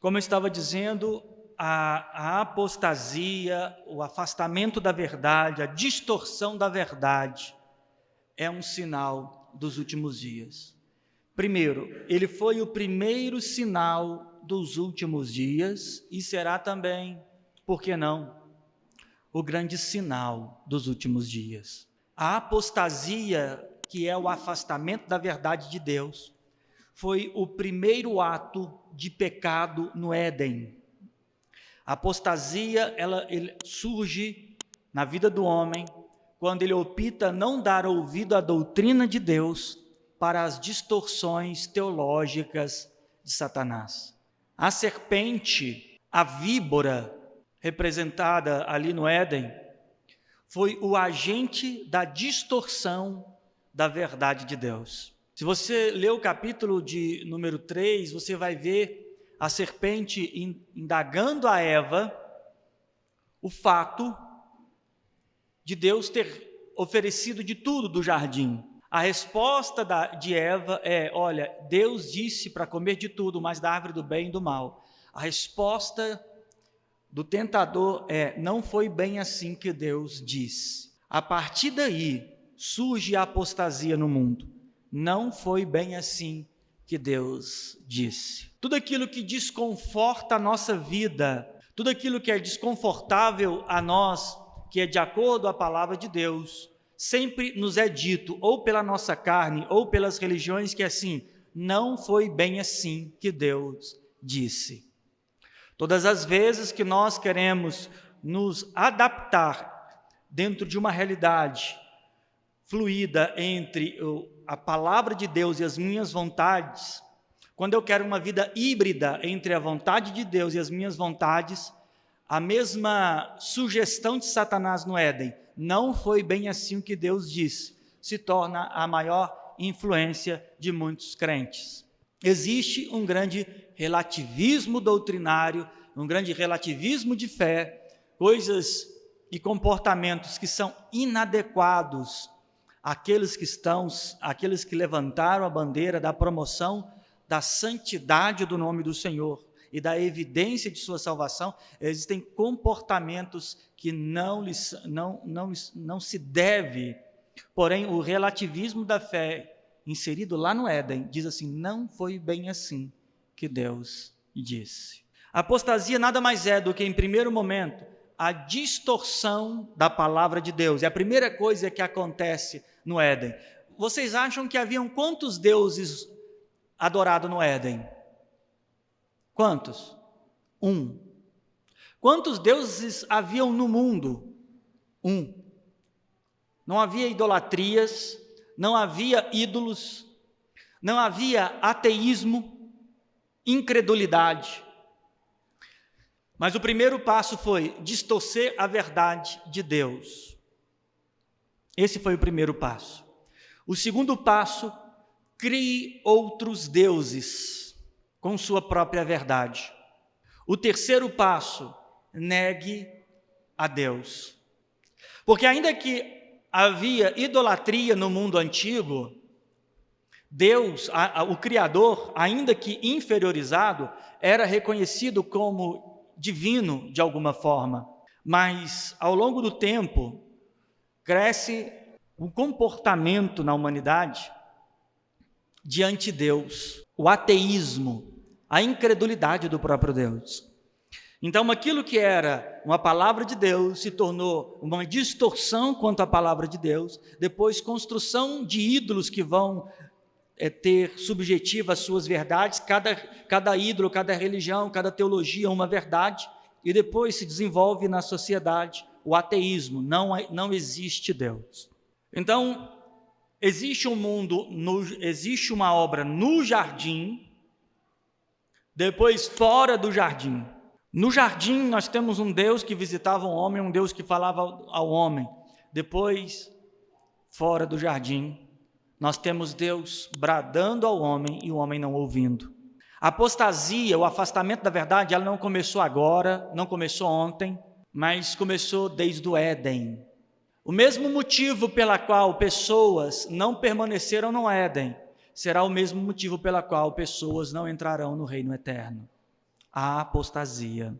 Como eu estava dizendo, a apostasia, o afastamento da verdade, a distorção da verdade é um sinal dos últimos dias. Primeiro, ele foi o primeiro sinal dos últimos dias e será também, por que não, o grande sinal dos últimos dias. A apostasia, que é o afastamento da verdade de Deus, foi o primeiro ato de pecado no Éden. A apostasia, ele surge na vida do homem quando ele opta não dar ouvido à doutrina de Deus para as distorções teológicas de Satanás. A serpente, a víbora, representada ali no Éden, foi o agente da distorção da verdade de Deus. Se você ler o capítulo de número 3, você vai ver a serpente indagando a Eva o fato de Deus ter oferecido de tudo do jardim. A resposta de Eva é: olha, Deus disse para comer de tudo, mas da árvore do bem e do mal. A resposta do tentador é: não foi bem assim que Deus disse. A partir daí surge a apostasia no mundo. Não foi bem assim que Deus disse. Tudo aquilo que desconforta a nossa vida, tudo aquilo que é desconfortável a nós, que é de acordo com a palavra de Deus, sempre nos é dito, ou pela nossa carne, ou pelas religiões, que assim, não foi bem assim que Deus disse. Todas as vezes que nós queremos nos adaptar dentro de uma realidade fluida entre a palavra de Deus e as minhas vontades, quando eu quero uma vida híbrida entre a vontade de Deus e as minhas vontades, a mesma sugestão de Satanás no Éden, não foi bem assim o que Deus disse, se torna a maior influência de muitos crentes. Existe um grande relativismo doutrinário, um grande relativismo de fé, coisas e comportamentos que são inadequados àqueles que levantaram a bandeira da promoção da santidade do nome do Senhor e da evidência de sua salvação. Existem comportamentos que não se deve, porém o relativismo da fé inserido lá no Éden diz assim: não foi bem assim que Deus disse. A apostasia nada mais é do que, em primeiro momento, a distorção da palavra de Deus. É a primeira coisa que acontece no Éden. Vocês acham que haviam quantos deuses adorados no Éden? Quantos? Um. Quantos deuses haviam no mundo? Um. Não havia idolatrias, não havia ídolos, não havia ateísmo, incredulidade. Mas o primeiro passo foi distorcer a verdade de Deus. Esse foi o primeiro passo. O segundo passo: crie outros deuses com sua própria verdade. O terceiro passo: negue a Deus. Porque ainda que havia idolatria no mundo antigo, Deus, o Criador, ainda que inferiorizado, era reconhecido como divino de alguma forma. Mas, ao longo do tempo, cresce um comportamento na humanidade diante de Deus, o ateísmo, a incredulidade do próprio Deus. Então, aquilo que era uma palavra de Deus se tornou uma distorção quanto à palavra de Deus, depois construção de ídolos que vão ter subjetiva as suas verdades, cada ídolo, cada religião, cada teologia uma verdade, e depois se desenvolve na sociedade o ateísmo, não existe Deus. Então, existe um mundo, existe uma obra no jardim, depois fora do jardim. No jardim nós temos um Deus que visitava o homem, um Deus que falava ao homem. Depois, fora do jardim, nós temos Deus bradando ao homem e o homem não ouvindo. A apostasia, o afastamento da verdade, ela não começou agora, não começou ontem, mas começou desde o Éden. O mesmo motivo pela qual pessoas não permaneceram no Éden, será o mesmo motivo pela qual pessoas não entrarão no reino eterno. A apostasia.